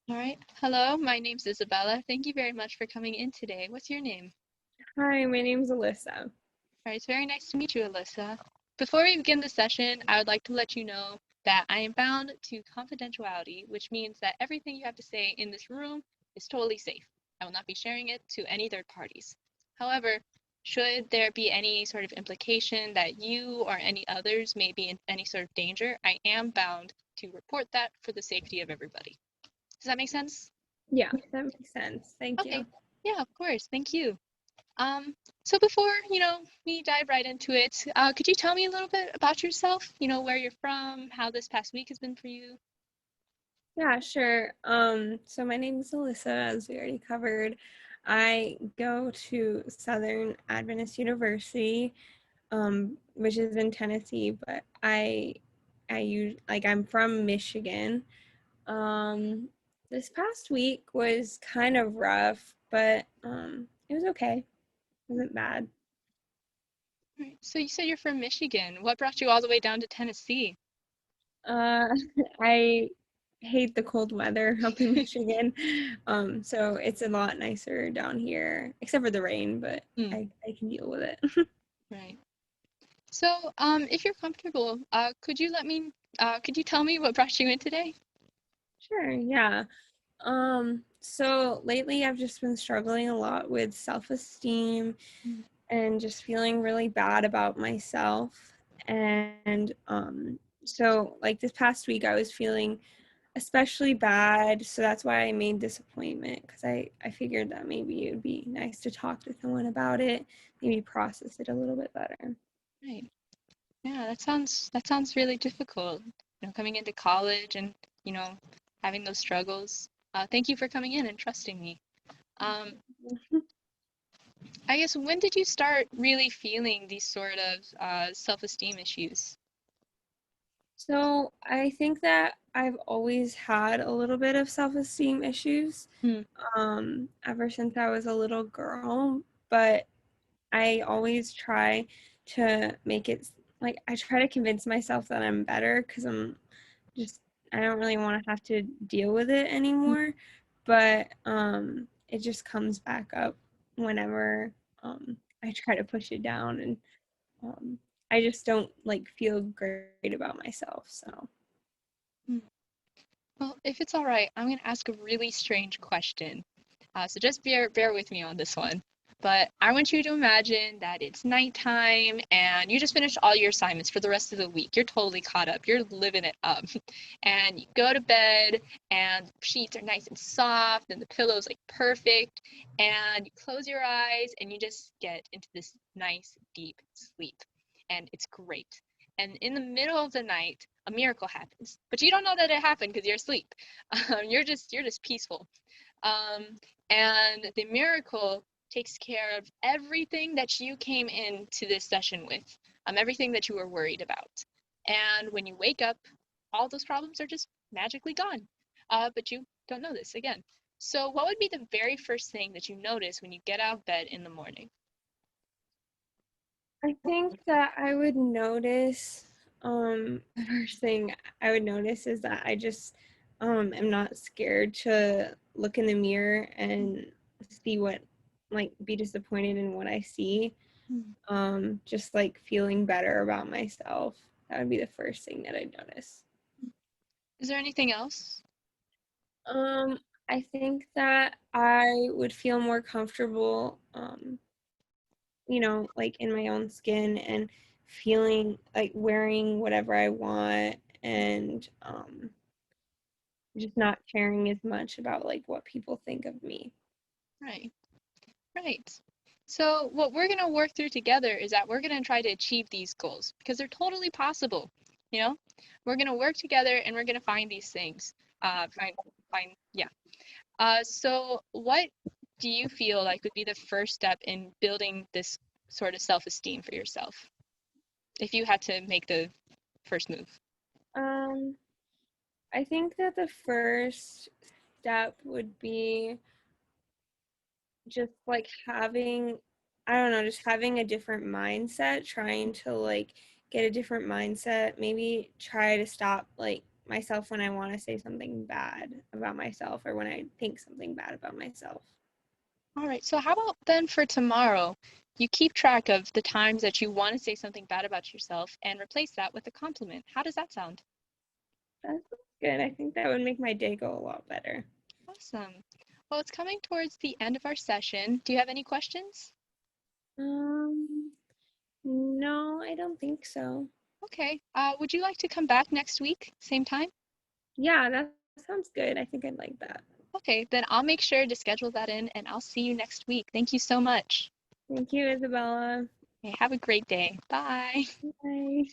All right. Hello, my name's Isabella. Thank you very much for coming in today. What's your name? Hi, my name's Alyssa. All right, it's very nice to meet you, Alyssa. Before we begin the session, I would like to let you know that I am bound to confidentiality, which means that everything you have to say in this room is totally safe. I will not be sharing it to any third parties. However, should there be any sort of implication that you or any others may be in any sort of danger, I am bound to report that for the safety of everybody. Does that make sense? Yeah, that makes sense. Thank Okay. you. Yeah, of course. Thank you. So before, we dive right into it, could you tell me a little bit about yourself? Where you're from, how this past week has been for you? Yeah, sure. So my name is Alyssa, as we already covered. I go to Southern Adventist University, which is in Tennessee, but I'm from Michigan. Um, this past week was kind of rough, but it was okay. It wasn't bad. Right. So you said you're from Michigan. What brought you all the way down to Tennessee? Uh, I hate the cold weather up in Michigan. So it's a lot nicer down here, except for the rain, but Hmm, I can deal with it. right. So, if you're comfortable, could you tell me what brought you in today? Sure, yeah. So lately I've just been struggling a lot with self-esteem Hmm. and just feeling really bad about myself. And so like this past week I was feeling especially bad. So that's why I made this appointment because I figured that maybe it would be nice to talk to someone about it, maybe process it a little bit better. Right. Yeah, that sounds really difficult. Coming into college and, you know, having those struggles. Thank you for coming in and trusting me. Um, I guess when did you start really feeling these sort of self-esteem issues? So I think that I've always had a little bit of self-esteem issues Hmm. ever since I was a little girl, but I always try to make it like I try to convince myself that I'm better because just I don't really want to have to deal with it anymore. But it just comes back up whenever I try to push it down, and um, I just don't like feel great about myself. So Hmm. Well, if it's all right, I'm going to ask a really strange question. So just bear with me on this one. But I want you to imagine that it's nighttime and you just finished all your assignments for the rest of the week. You're totally caught up. You're living it up. And you go to bed and the sheets are nice and soft and the pillow's like perfect. And you close your eyes and you just get into this nice deep sleep. And it's great. And in the middle of the night, a miracle happens, but you don't know that it happened because you're asleep. You're just peaceful, um, and the miracle takes care of everything that you came into this session with, everything that you were worried about. And when you wake up, all those problems are just magically gone. But you don't know this again. So, what would be the very first thing that you notice when you get out of bed in the morning? I think that I would notice the first thing I would notice is that I just am not scared to look in the mirror and see what like be disappointed in what I see. Just like feeling better about myself. That would be the first thing that I'd notice. Is there anything else? Um, I think that I would feel more comfortable, like in my own skin and feeling like wearing whatever I want and just not caring as much about like what people think of me. Right, right. So, what we're going to work through together is that we're going to try to achieve these goals because they're totally possible. You know, we're going to work together and we're going to find these things. Yeah. So, what do you feel like would be the first step in building this sort of self-esteem for yourself if you had to make the first move? Um, I think that the first step would be just like having, I don't know, just having a different mindset, trying to like get a different mindset, maybe try to stop like myself when I want to say something bad about myself or when I think something bad about myself. All right, so how about then for tomorrow? You keep track of the times that you want to say something bad about yourself and replace that with a compliment. How does that sound? That's good. I think that would make my day go a lot better. Awesome. Well, it's coming towards the end of our session. Do you have any questions? Um, no, I don't think so. Okay. Would you like to come back next week, same time? Yeah, that sounds good. I think I'd like that. Okay, then I'll make sure to schedule that in and I'll see you next week. Thank you so much. Thank you, Isabella. Okay, have a great day. Bye. Bye.